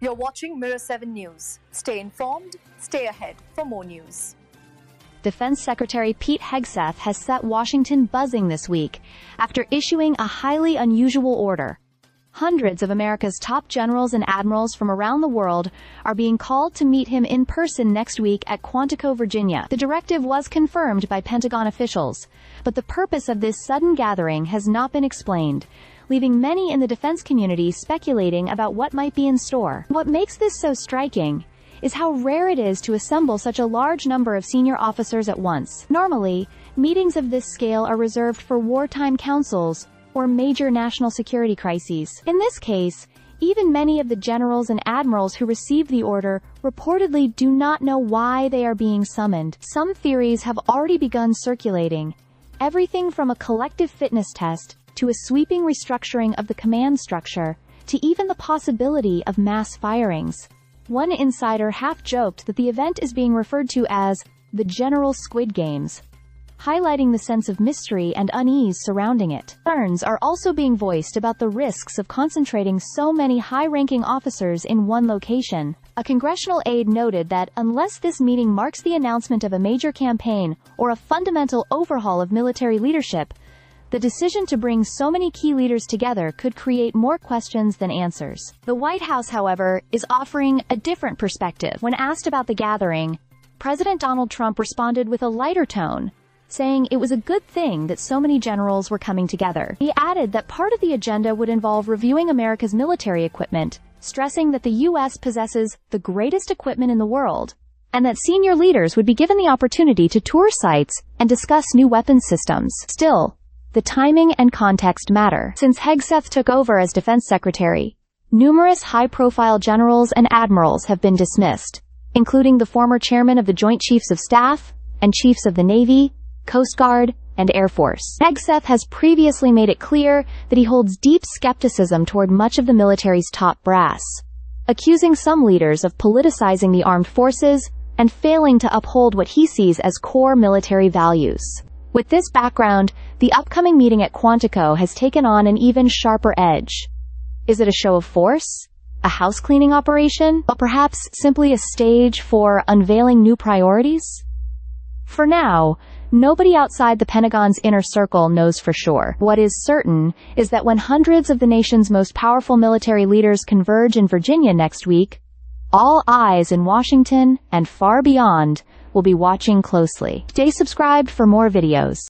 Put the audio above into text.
You're watching Mirror 7 News. Stay informed, stay ahead for more news. Defense Secretary Pete Hegseth has set Washington buzzing this week after issuing a highly unusual order. Hundreds of America's top generals and admirals from around the world are being called to meet him in person next week at Quantico, Virginia. The directive was confirmed by Pentagon officials, but the purpose of this sudden gathering has not been explained, leaving many in the defense community speculating about what might be in store. What makes this so striking is how rare it is to assemble such a large number of senior officers at once. Normally, meetings of this scale are reserved for wartime councils or major national security crises. In this case, even many of the generals and admirals who received the order reportedly do not know why they are being summoned. Some theories have already begun circulating, everything from a collective fitness test to a sweeping restructuring of the command structure to even the possibility of mass firings. One insider half-joked that the event is being referred to as the General Squid Games, highlighting the sense of mystery and unease surrounding it. Concerns are also being voiced about the risks of concentrating so many high-ranking officers in one location. A congressional aide noted that unless this meeting marks the announcement of a major campaign or a fundamental overhaul of military leadership, the decision to bring so many key leaders together could create more questions than answers. The White House, however, is offering a different perspective. When asked about the gathering, President Donald Trump responded with a lighter tone, saying it was a good thing that so many generals were coming together. He added that part of the agenda would involve reviewing America's military equipment, stressing that the U.S. possesses the greatest equipment in the world, and that senior leaders would be given the opportunity to tour sites and discuss new weapons systems. Still, the timing and context matter. Since Hegseth took over as defense secretary, numerous high-profile generals and admirals have been dismissed, including the former chairman of the Joint Chiefs of Staff and chiefs of the Navy, Coast Guard, and Air Force. Hegseth has previously made it clear that he holds deep skepticism toward much of the military's top brass, accusing some leaders of politicizing the armed forces and failing to uphold what he sees as core military values. With this background, the upcoming meeting at Quantico has taken on an even sharper edge. Is it a show of force? A house-cleaning operation? Or perhaps simply a stage for unveiling new priorities? For now, nobody outside the Pentagon's inner circle knows for sure. What is certain is that when hundreds of the nation's most powerful military leaders converge in Virginia next week, all eyes in Washington and far beyond will be watching closely. Stay subscribed for more videos.